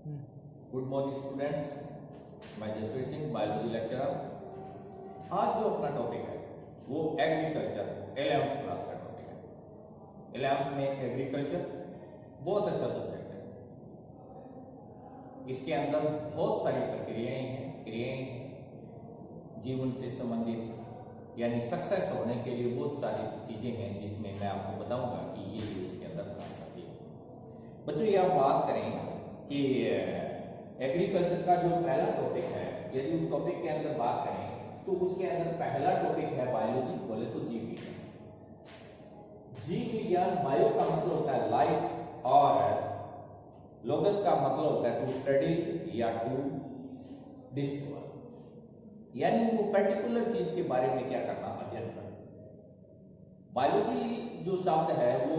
Good morning students, मैं Jasvir Singh, biology lecturer. आज जो अपना टॉपिक है वो एग्रीकल्चर 11th क्लास का टॉपिक है। 11th में एग्रीकल्चर बहुत अच्छा सब्जेक्ट है। इसके अंदर बहुत सारी प्रक्रियाएं हैं, जीवन से संबंधित यानी सक्सेस होने के लिए बहुत सारी चीजें हैं जिसमें मैं आपको बताऊंगा कि ये चीज इसके अंदर काम करती है। बच्चों, ये आप बात करें कि एग्रीकल्चर का जो पहला टॉपिक है, यदि उस टॉपिक के अंदर बात करें तो उसके अंदर पहला टॉपिक है बायोलॉजी, बोले तो जीव विज्ञान। जीव विज्ञान, बायो का मतलब होता है लाइफ और लोगस का मतलब होता है टू स्टडी या टू डिस्कवर, यानी वो पर्टिकुलर चीज के बारे में क्या करना, अध्ययन करना। बायोलॉजी जो शब्द है वो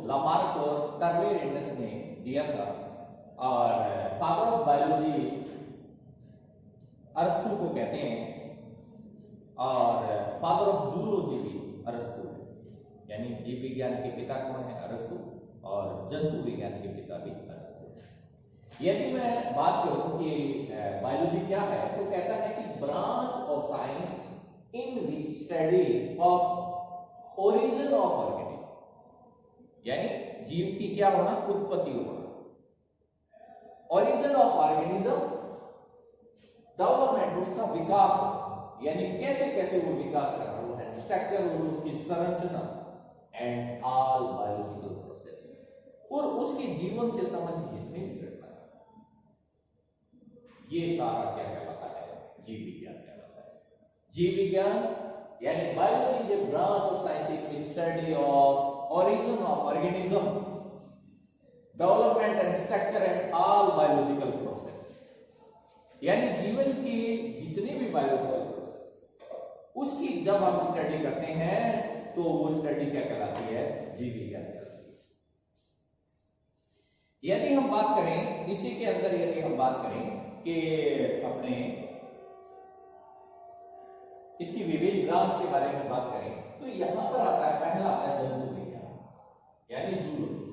लामार्क और टर्वेरेनस ने दिया था और फादर ऑफ बायोलॉजी अरस्तु को कहते हैं और फादर ऑफ जूलॉजी भी अरस्तु है। यानी जीव विज्ञान के पिता कौन है? अरस्तु। और जंतु विज्ञान के पिता भी अरस्तु है। यदि मैं बात करूं कि बायोलॉजी क्या है, तो कहता है कि branch of science in which study of origin of organism, यानी जीव की क्या होना, उत्पत्ति होना, ओरिजिन ऑफ ऑर्गेनिज्म, डेवलपमेंट, उसका विकास, यानी कैसे कैसे वो विकास कर रहा है, स्ट्रक्चर और उसकी संरचना, एंड ऑल बायोलॉजिकल प्रोसेस, और उसके जीवन से संबंधित जितने भी घटना, ये सारा क्या कहलाता है? जीव विज्ञान कहलाता है। जीव विज्ञान यानी biology is a branch of science in which study of origin of organism, development and structure and all biological process, यानी जीवन की जितने भी बायोलॉजिकल प्रोसेस, उसकी जब हम स्टडी करते हैं तो वो स्टडी क्या कहलाती है? जीव विज्ञान कहलाती है। यदि हम बात करें इसी के अंदर, यदि हम बात करें कि अपने इसकी विभिन्न ब्रांच के बारे में बात करें तो यहां पर आता है, पहला आता है जंतु विज्ञान यानी जूलॉजी।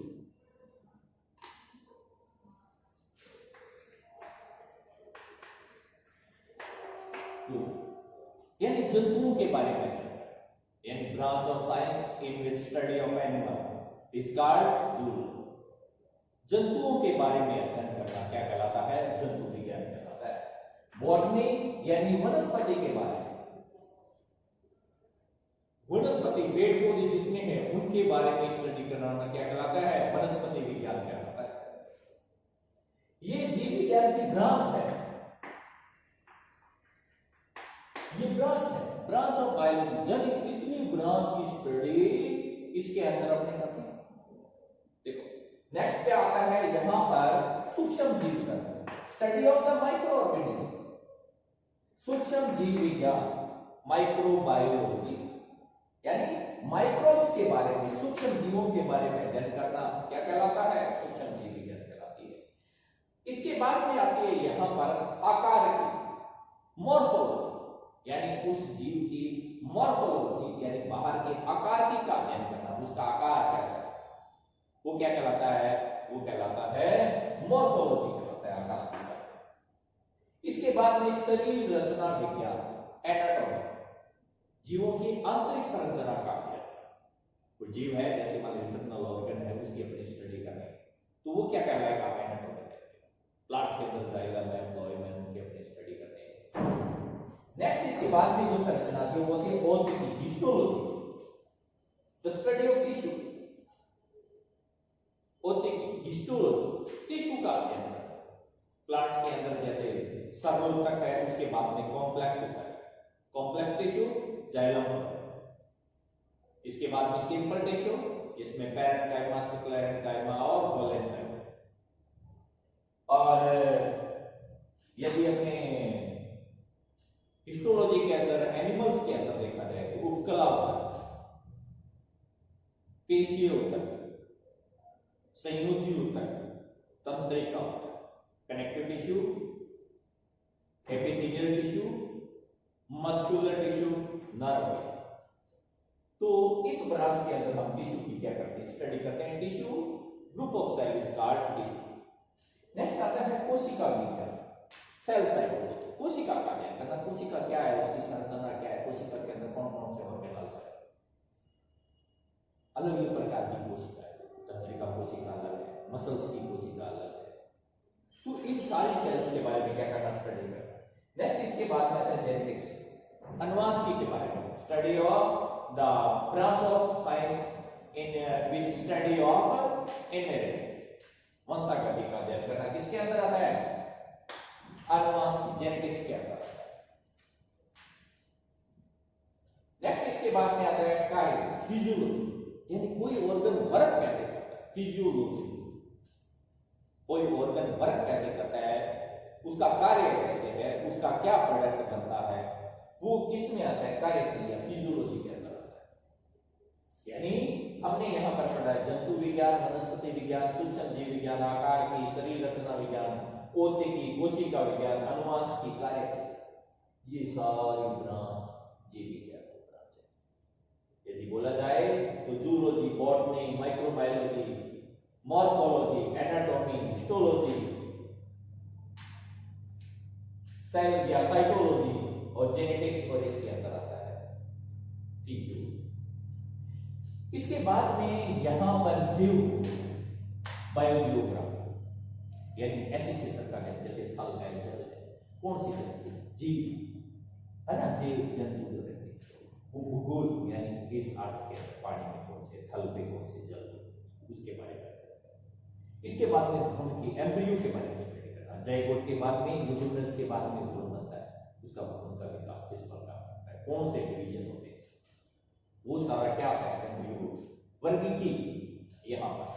यानी जंतुओं के बारे में, यानी branch of science in which study of animal is called zoology. जंतुओं के बारे में अध्ययन करना क्या कहलाता है? जंतु विज्ञान कहलाता है। बॉटनी यानी वनस्पति के बारे में, वनस्पति पेड़ पौधे जितने हैं उनके बारे में स्टडी करना क्या कहलाता है? वनस्पति विज्ञान कहलाता है। ये जीव विज्ञान की ब्रांच है, ये ब्रांच है, ब्रांच ऑफ बायोलॉजी, यानी इतनी ब्रांच की स्टडी इसके अंदर अपने करते हैं। देखो नेक्स्ट क्या आता है यहां पर? सूक्ष्म जीव का study of the micro organism, सूक्ष्म जीव विज्ञान, माइक्रोबायोलॉजी, यानी माइक्रोब्स के बारे में, सूक्ष्म जीवों के बारे में अध्ययन करना क्या कहलाता है? सूक्ष्म जीव विज्ञान कहलाती है। इसके बाद में आती है यहां पर आकार की मॉर्फोलॉजी, यानी उस जीव की मॉर्फोलॉजी, यानी बाहर के आकार की का अध्ययन करना, उसका आकार कैसा है, वो क्या कहलाता है? वो कहलाता है मॉर्फोलॉजी कहलाता है, आकार की का। इसके बाद में शरीर रचना विज्ञान, एनाटॉमी, जीवों की आंतरिक संरचना का अध्ययन। कोई जीव है जैसे मान लीजिए इंटरनल ऑर्गन है, उसकी अपनी स्टडी करनी तो वो क्या कहलाएगा? एनाटॉमी कहलाएगा। प्लांट्स के अंदर जाइलम है, फ्लोएम है, उनकी अपनी स्टडी करनी है। नेक्स्ट इसके बाद में जो संरचना थी वो थी ऑर्थिकी, histology, the study of tissue, ऑर्थिकी, हिस्टोलॉजी, टिश्यू का अध्ययन करना। प्लांट्स के अंदर जैसे सर्वोत्तक है, उसके बाद में कॉम्प्लेक्स होता है, कॉम्प्लेक्स टिश्यू जाइलम होता है। इसके बाद में सिंपल टिश्यू जिसमें पैरेन्काइमा, स्क्लेरेन्काइमा और कोलेन्काइमा। और यदि अपने हिस्टोलॉजी के अंदर एनिमल्स के अंदर देखा जाए तो उपकला होता है, पेशीय होता है, संयोजी होता है, तंत्रिका होता है, connective tissue, epithelial tissue, muscular tissue, nerve tissue. तो इस ब्रांच के अंदर हम टिश्यू की क्या करते हैं? स्टडी करते हैं। Tissue group of cell is called tissue. Next आता है कोशिका विज्ञान, सेल साइकोलॉजी। कोशिका का अध्ययन करना, कोशिका क्या है, उसकी संरचना क्या है, कोशिका के अंदर कौन कौन से ऑर्गेनल्स है, अलग अलग प्रकार की कोशिका है, तंत्रिका कोशिका अलग है, मसल्स की कोशिका अलग है। तो इन सारी सेल्स के बारे में क्या करना, स्टडी करना। नेक्स्ट इसके बाद में आता है जेनेटिक्स, अनुवांशिकी के बारे में, study of the branch of science in which study of inheritance, वंशागति का अध्ययन करना। किसके अंदर आता है, अनुवांशिकी, जेनेटिक्स के अंदर आता है। नेक्स्ट इसके बाद में आता है कार्य, फिजियोलॉजी, यानी कोई ऑर्गन वर्क कैसे करता है, फिजियोलॉजी, कोई ऑर्गन वर्क कैसे करता है, उसका कार्य कैसे है, उसका क्या प्रोडक्ट बनता है, वो किस में आता है, कार्य क्रिया, फिजियोलॉजी के अंदर आता है। यानी हमने यहाँ पर पढ़ा है जंतु विज्ञान, वनस्पति विज्ञान, सूक्ष्म जीव विज्ञान, आकार की शरीर रचना विज्ञान, औद्योगिकी, कोशिका विज्ञान, अनुवांशिकी, कार्य क्रिया, ये सारी ब्रांच जीव विज्ञान की ब्रांच है। यदि बोला जाए तो zoology, botany, microbiology, morphology, anatomy, histology, cell या साइटोलॉजी और जेनेटिक्स, और इसके अंदर आता है फिजियोलॉजी। इसके बाद में यहां पर जीव, बायोजियोग्राफी, यानी ऐसे क्षेत्र का है जैसे थल है, जल है, कौन सी जंतु, जीव है ना, जीव जंतु जो रहते हैं, वो भूगोल यानी इस अर्थ के पानी में कौन से, थल पे कौन से, जल उसके बारे में। इसके बाद में भ्रूण की, एम्ब्रियो के बारे में स्टडी करना, जाइगोट के बाद में, यूजुनस के बाद में भ्रूण बनता है, उसका भ्रूण का विकास किस प्रकार होता है, कौन से डिवीजन होते हैं, वो सारा क्या है, एम्ब्रियो। वर्गीकी, यहाँ पर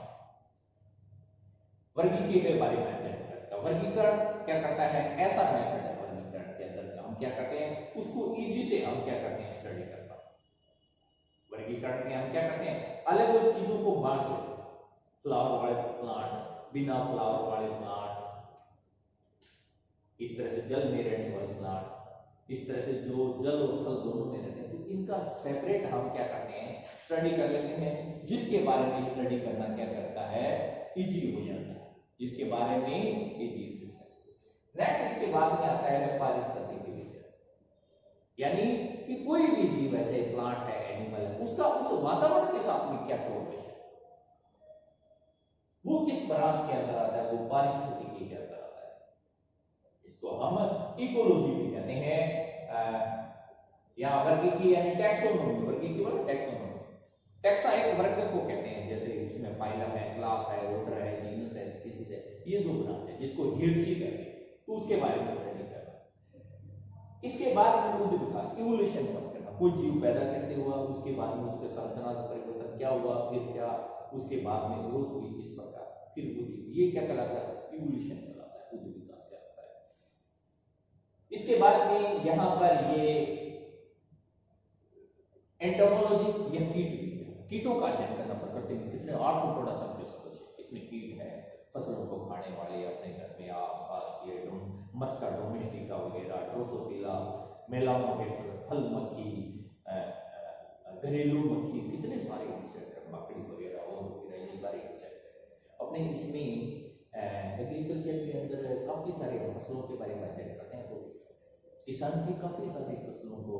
वर्गीकी के बारे में अध्ययन करता है। वर्गीकरण क्या करता है, ऐसा मेथड है वर्गीकरण के अंदर हम क्या करते हैं, उसको इजी से हम क्या करते हैं, स्टडी कर पाते हैं। वर्गीकरण में हम क्या करते हैं, अलग अलग चीजों को बांट लेते हैं, फ्लावर वाले प्लांट, बिना फ्लावर वाले प्लांट, इस तरह से जल में रहने वाले प्लांट, इस तरह से जो जल और थल दोनों में रहते हैं, तो इनका सेपरेट हम क्या करते हैं, स्टडी कर लेते हैं, जिसके बारे में स्टडी करना क्या करता है, इजी हो जाता है, जिसके बारे में इजी हो जाता है। नेक्स्ट इसके बाद में आता है पारिस्थितिकी विज्ञान, यानी कि कोई भी जीव है, चाहे प्लांट है, एनिमल है, उसका उस वातावरण के साथ में क्या कोरिलेशन, वो किस ब्रांच के अंदर आता है, वो पारिस्थितिकी के अंदर आता है। इसको हम इकोलॉजी भी कहते हैं। यहाँ वर्गीकी यानी टैक्सोनॉमी, वर्गीकी मतलब टैक्सोनॉमी, टैक्सा एक वर्ग को कहते हैं, जैसे उसमें फाइलम है, क्लास है, ऑर्डर है, जीनस है, स्पीशीज है, ये जो ब्रांच है जिसको हियरची कहते हैं, तो उसके बारे में स्टडी करना। इसके बाद में बुद्ध विकास, इवोल्यूशन करना, कोई जीव पैदा कैसे हुआ, उसके बाद में उसके संरचना परिवर्तन क्या हुआ, फिर क्या उसके बाद में ग्रोथ हुई किस प्रकार, फिर वो जीव, ये क्या कहलाता है, इवोल्यूशन कहलाता है, बुद्ध विकास कहलाता है। इसके बाद में यहाँ पर ये एंटोमोलॉजी या कीट, कीटों का अध्ययन करना, प्रकृति में कितने आर्थ्रोपोडा के सदस्य, कितने कीट हैं, फसलों को खाने वाले, अपने घर में आसपास, ये मस्का डोमेस्टिका वगैरह, ड्रोसोफिला, मेलामोडेस्टर, फल मक्खी, घरेलू मक्खी, कितने सारे इंसेक्ट, मकड़ी वगैरह और वगैरह, ये सारे इंसेक्ट है। अपने इसमें एग्रीकल्चर के अंदर काफी सारे फसलों के बारे में अध्ययन करते हैं, तो किसान की काफी सारी फसलों को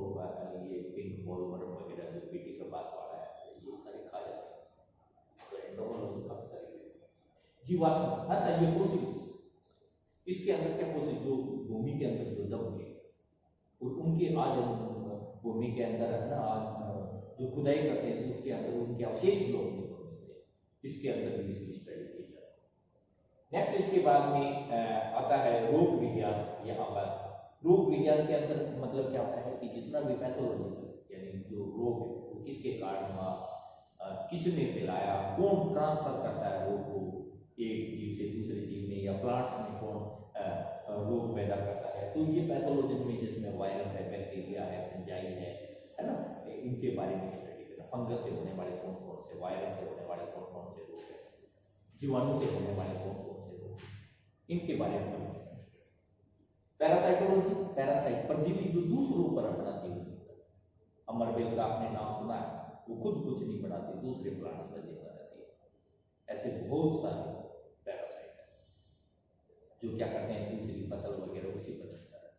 ये पिंक बॉलवर्म वगैरह जो बीटी कपास वाला है, ये सारे खा जाते हैं। तो एंटोमोलॉजी काफी सारी जीवाश्म है ना, ये फोसिल्स, इसके अंदर क्या फोसिल जो भूमि के अंदर जो दब गए और उनके आज भूमि के अंदर है ना, आज जो खुदाई करते हैं तो उसके अंदर उनके अवशेष ब्लॉक मिलते हैं, इसके अंदर भी इसकी स्टडी की जाती है। नेक्स्ट इसके बाद में आता है रोग विज्ञान। यहाँ पर रोग विज्ञान के अंदर मतलब क्या होता है कि जितना भी पैथोलॉजिकल यानी जो रोग है वो किसके कारण हुआ, किसने फैलाया, कौन ट्रांसफर करता है रोग को एक जीव से दूसरे जीव में, या प्लांट्स में कौन रोग पैदा करता है, तो ये पैथोलॉजी में जिसमें वायरस है, बैक्टीरिया है, फंजाई है ना, इनके बारे में स्टडी करना। फंगस से होने वाले कौन कौन से, वायरस से होने वाले कौन कौन से रोग है, जीवाणु से होने वाले कौन कौन से रोग, इनके बारे में पैरासाइटोलॉजी, पैरासाइट परजीवी जो दूसरों पर अपना जीवन जीता है। अमरबेल का आपने नाम सुना है, वो खुद कुछ नहीं बनाती, दूसरे प्लांट्स में जिंदा रहती है। ऐसे बहुत सारे पैरासाइट है। जो क्या करते हैं दूसरी फसल वगैरह उसी पर चलता रहता है।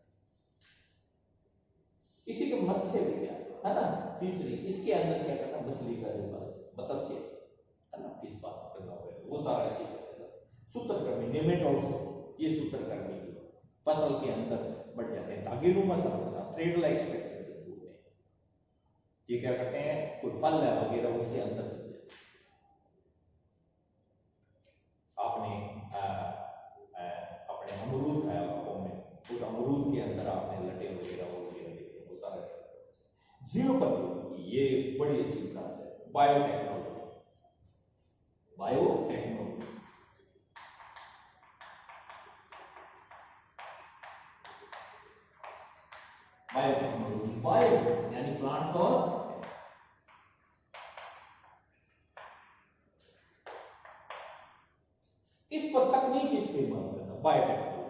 इसी के मत्स्य विज्ञान है ना, फिशरी, इसके अंदर क्या करना, मछली का जो मत्स्य है ना, फिश पालन करना वगैरह वो सारा इसी करेगा। सूत्रकर्मी नेमेटोड्स, ये सूत्रकर्मी फसल के अंदर बढ़ जाते हैं, धागेनुमा संरचना, थ्रेड लाइक स्ट्रक्चर जंतु होते हैं, ये क्या करते हैं, कोई फल है वगैरह उसके अंदर चल जाते हैं। आपने अपने अमरूद है आपको में, उस अमरूद के अंदर आपने लटे वगैरह देखे, वो सारे जीव प्रौद्योगिकी, ये बड़ी अच्छी ब्रांच है। बायोटेक्नोलॉजी, बायोटेक्नोलॉजी बायोटेक्नोलॉजी, बायो यानी प्लांट्स और इस पर तकनीक इस्तेमाल करना, बायोटेक्नोलॉजी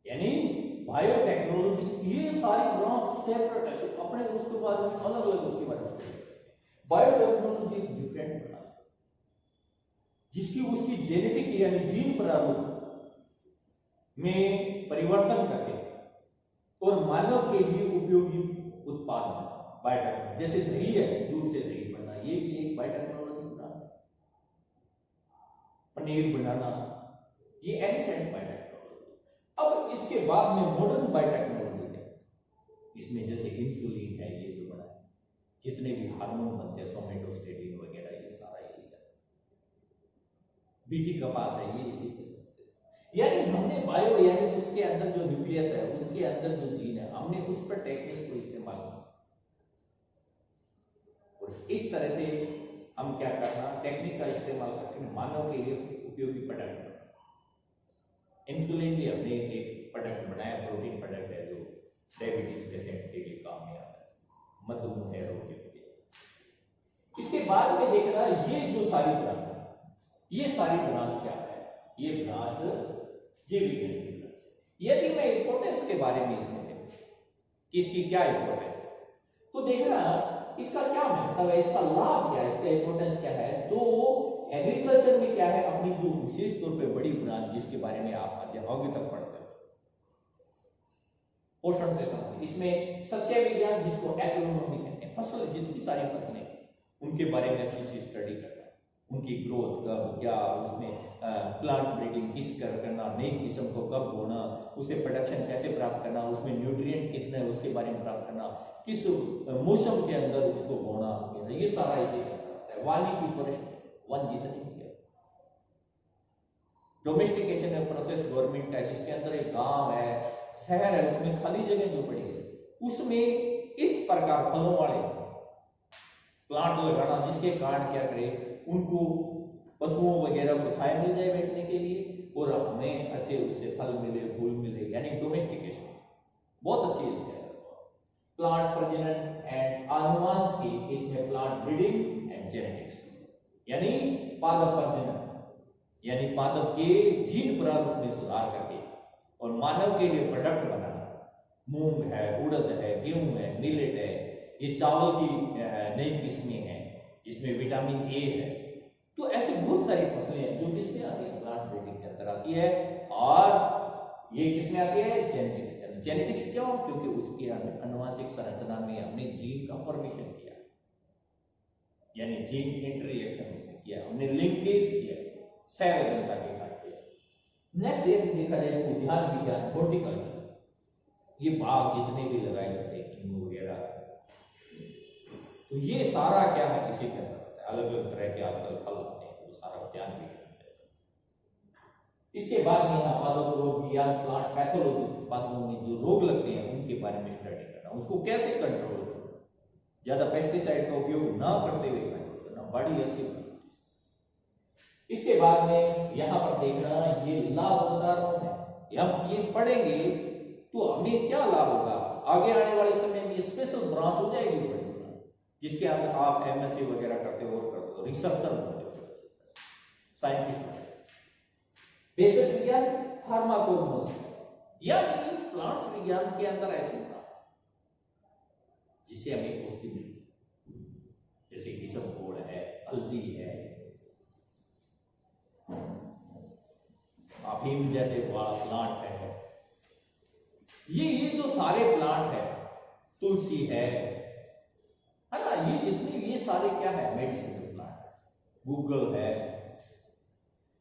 यानी बायोटेक्नोलॉजी। ये सारी ब्रांच सेपरेट है, अपने उसके बारे में अलग अलग उसके बारे में। बायोटेक्नोलॉजी एक डिफरेंट ब्रांच जिसकी उसकी जेनेटिक यानी जीन प्रारूप में परिवर्तन करके और मानव के लिए उपयोगी उत्पाद बना, बायोटेक्नोलॉजी। जैसे दही है, दूध से दही बनना, ये भी एक बायोटेक्नोलॉजी ब्रांच है। पनीर बनाना, ये एंशिएंट बायोटेक्नोलॉजी। अब इसके बाद में मॉडर्न बायोटेक्नोलॉजी है, इसमें जैसे इंसुलिन है, ये जो बना है, जितने भी हार्मोन बनते हैं, सोमेटोस्टेटिन वगैरह, ये सारा इसी का। बीटी कपास है, ये इसी का। यानी हमने बायो यानी उसके अंदर जो न्यूक्लियस है, उसके अंदर जो जीन है, हमने उस पर टेक्निक को इस्तेमाल किया और इस तरह से हम क्या करना, टेक्निक का इस्तेमाल करके मानव के लिए उपयोगी प्रोडक्ट बनाना। इंसुलिन भी हमने एक प्रोडक्ट बनाया, प्रोटीन प्रोडक्ट है जो डायबिटीज पेशेंट के लिए काम में आता है, मधुमेह रोग के लिए। इसके बाद में देखना, ये जो सारी ब्रांच है, ये सारी ब्रांच क्या है, ये ब्रांच जीव विज्ञान की ब्रांच है। यदि मैं इंपोर्टेंस के बारे में इसमें देखूं कि इसकी क्या इंपोर्टेंस है, तो देखना इसका क्या महत्व है, इसका लाभ क्या है, इसका इंपोर्टेंस क्या है। तो एग्रीकल्चर में क्या है, अपनी जो विशेष तौर पे बड़ी ब्रांच जिसके बारे में आप आगे तक पढ़ते हो, पोषण से संबंधित, इसमें सस्य विज्ञान जिसको एग्रोनॉमी कहते हैं, फसल जितनी सारी फसलें उनके बारे में अच्छी सी स्टडी करना, उनकी ग्रोथ कब क्या, उसमें प्लांट ब्रीडिंग किस कर करना, नई किस्म को कब बोना, उसे प्रोडक्शन कैसे प्राप्त करना, उसमें न्यूट्रिएंट कितने है उसके बारे में प्राप्त करना, किस मौसम के अंदर उसको बोना, ये सारा इसे करता है। वानिकी फॉरेस्ट, वन जितने भी है। डोमेस्टिकेशन प्रोसेस गवर्नमेंट का, जिसके अंदर एक गांव है, शहर है, उसमें खाली जगह जो पड़ी है, उसमें इस प्रकार फलों वाले प्लांट लगाना, जिसके कारण क्या करे, उनको पशुओं वगैरह को छाया मिल जाए बैठने के लिए और हमें अच्छे उससे फल मिले, फूल मिले, यानी डोमेस्टिकेशन बहुत अच्छी है। प्लांट प्रजनन एंड आनुवंशिकी, इसमें प्लांट ब्रीडिंग एंड जेनेटिक्स, यानी पादप प्रजनन यानी पादप के जीन प्रारूप में सुधार करके और मानव के लिए प्रोडक्ट बनाना। मूंग है, उड़द है, गेहूं है, मिलेट है, ये चावल की नई किस्में हैं जिसमें विटामिन ए है। तो ऐसे बहुत सारी फसलें हैं जो किसमें आती है, प्लांट ब्रीडिंग के अंदर आती है। और ये किसमें आती है, जेनेटिक्स। जेनेटिक्स क्यों, क्योंकि उसकी आनुवंशिक संरचना में हमने जीन का फॉर्मेशन किया, यानी जीन इंटररिएक्शन उसमें किया, हमने लिंकेज किया, सेल जनता के काटे। नेक्स्ट देखा जाए उद्यान विज्ञान, हॉर्टिकल्चर, ये बाग जितने भी लगाए जाते हैं नींबू वगैरह, तो ये सारा क्या है, इसी के अंदर होता है। अलग अलग तरह के आजकल फल आते हैं, वो सारा उद्यान विज्ञान। इसके बाद में यहाँ पादप रोग विज्ञान, प्लांट पैथोलॉजी, पादपों में जो रोग लगते हैं उनके बारे में स्टडी करना, उसको कैसे कंट्रोल करना, ज्यादा पेस्टिसाइड का उपयोग ना करते हुए कंट्रोल करना, बड़ी अच्छी बात है। इसके बाद में यहाँ पर देखना, ये लाभ बता रहा हूं मैं, हम ये पढ़ेंगे तो हमें क्या लाभ होगा आगे आने वाले समय में। स्पेशल ब्रांच हो जाएगी बड़ी, जिसके अंदर आप एमएससी वगैरह करते हो और करते हो, रिसर्चर बनते हो, साइंटिस्ट। बेसिक विज्ञान, फार्माकोग्नोस्टिक्स, या प्लांट्स विज्ञान के अंदर ऐसे होता है जिससे हमें औषधि मिलती है, जैसे किशनकोड़ है, हल्दी है, आप हिम जैसे वाला प्लांट है, ये जो सारे प्लांट है, तुलसी है ना, ये सारे क्या है, मेडिसिनल प्लांट। गूगल है,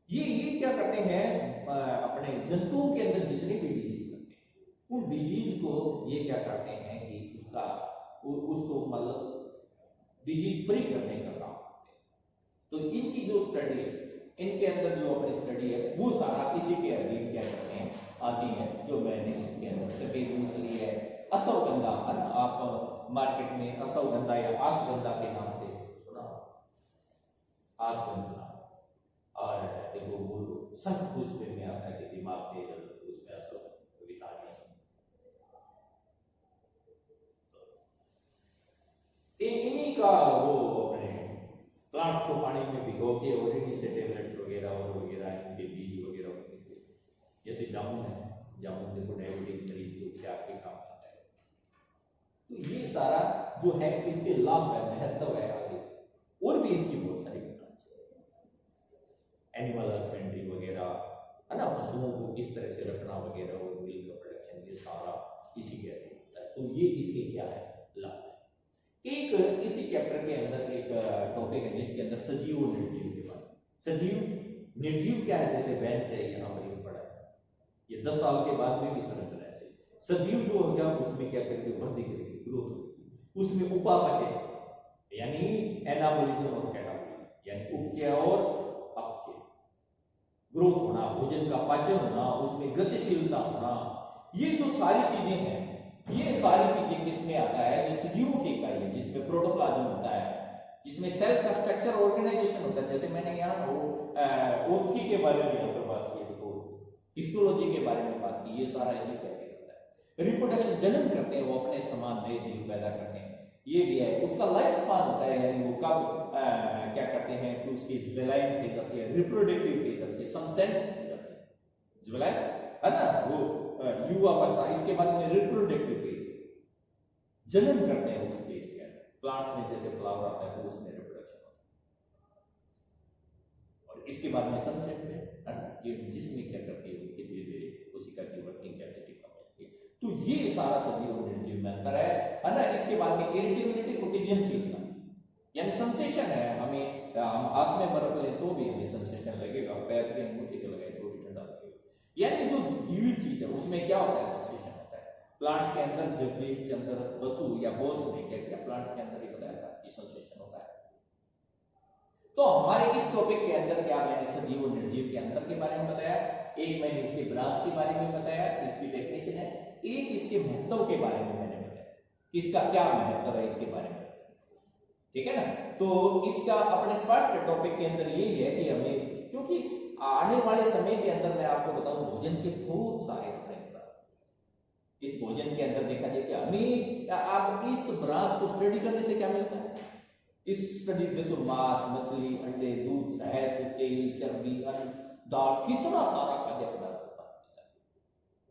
ये क्या करते हैं, अपने जंतुओं के अंदर जितने भी डिजीज करते हैं उन डिजीज को ये क्या करते हैं कि उसको मतलब डिजीज फ्री करने का काम करते हैं। तो इनकी जो स्टडी है, इनके अंदर जो अपनी स्टडी है वो सारा इसी के अधीन क्या करते हैं, आती है, जो मैंने इसके अंदर सफेद मूसली है, अश्वगंधा, आप मार्केट में अश्वगंधा या आसगंधा के नाम से सुना, आसगंधा, और देखो वो शंख पुष्प में आता है कि दिमाग तेज उसमें असर इन्हीं का वो अपने प्लांट्स को पानी में भिगो के और इन्हीं से टेबलेट्स वगैरह और वगैरह इनके बीज वगैरह, जैसे जामुन है, जामुन देखो डायबिटीज मरीज के उपचार के काम आता है। तो ये सारा जो है इसके लाभ है, महत्व है आगे, और भी इसकी बहुत सारी एनिमल हस्बेंड्री वगैरह है ना, पशुओं को किस तरह से रखना वगैरह और मिल्क का प्रोडक्शन, ये सारा इसी के अधीन होता है। तो ये इसके क्या है, लाभ है। एक इसी चैप्टर के अंदर एक टॉपिक है जिसके अंदर सजीव और निर्जीव के बारे में। सजीव निर्जीव क्या है, जैसे वैन से यहाँ पर ये पढ़ा है, ये 10 साल के बाद में भी समझ रहे हैं। सजीव जो होगा उसमें क्या करेगी, वृद्धि करेगी, ग्रोथ होगी, उसमें उपापचय यानी एनाबोलिज्म और कैटाबोलिज्म यानी उपचय और अपचय, ग्रोथ होना, भोजन का पाचन होना, उसमें गतिशीलता होना, ये जो सारी चीजें हैं, ये सारी चीजें किसमें आता है, जो सजीवों की इकाई है, जिसमें प्रोटोप्लाज्म होता है, जिसमें सेल का स्ट्रक्चर ऑर्गेनाइजेशन होता है। जैसे मैंने यहाँ ओतकी के बारे में यहाँ पर बात की, देखो हिस्टोलॉजी के बारे में बात की, ये सारा इसी का होता है। रिप्रोडक्शन, जन्म करते हैं वो, अपने समान नए जीव पैदा करते हैं, ये भी है। उसका लाइफ स्पान होता है, यानी वो कब क्या करते हैं कि उसकी ज्वेलाइन फेज आती है, रिप्रोडक्टिव फेज आती है, सनसेट फेज आती है, ज्वेलाइन है ना, वो युवा अवस्था, इसके बाद में रिप्रोडक्टिव फेज, जन्म करते हैं उस फेज के अंदर। प्लांट्स में जैसे फ्लावर आता है तो उसमें रिप्रोडक्शन होता है, और इसके बाद में सनसेट है ना, जिसमें क्या करती है धीरे धीरे कोशिका की वर्किंग कैपेसिटी कम होती है। तो ये सारा सजीव और निर्जीव में अंतर है ना। इसके बाद में इरिटेबिलिटी, उत्तेजनशीलता, यानी सेंसेशन है, हम हाथ में बर्फ लें तो भी हमें सेंसेशन लगेगा, पैर के अंगूठे के लगाए तो भी ठंडा लगेगा। यानी जो जीवित चीज है उसमें क्या होता है, सेंसेशन होता है। प्लांट्स के अंदर जगदीश चंद्र बसु या बोस ने क्या किया, प्लांट के अंदर ही बताया था कि सेंसेशन होता है। तो हमारे इस टॉपिक के अंदर क्या, मैंने सजीव और निर्जीव के अंतर के बारे में बताया, एक मैंने इसके ब्रांच के बारे में बताया, इसकी डेफिनेशन है, एक इसके महत्व के बारे में मैंने बताया, इसका क्या महत्व है इसके बारे में, ठीक है ना। तो इसका अपने फर्स्ट टॉपिक के अंदर यही है कि हमें, क्योंकि आने वाले समय के अंदर मैं आपको बताऊं भोजन के बहुत सारे अपने इस भोजन के अंदर देखा जाए कि हमें, आप इस ब्रांच को स्टडी करने से क्या मिलता है, इस स्टडी जैसे मांस, मछली, अंडे, दूध, शहद, तेल, चर्बी, अन्न, दाल, कितना सारा खाद्य पदार्थ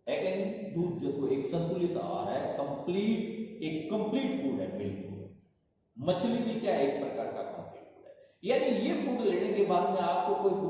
है कि नहीं। दूध जो एक संतुलित आहार है, एक कंप्लीट फूड है, मिल्क फूड है। मछली भी क्या है, एक प्रकार का कंप्लीट फूड है। यानी ये फूड लेने के बाद में आपको कोई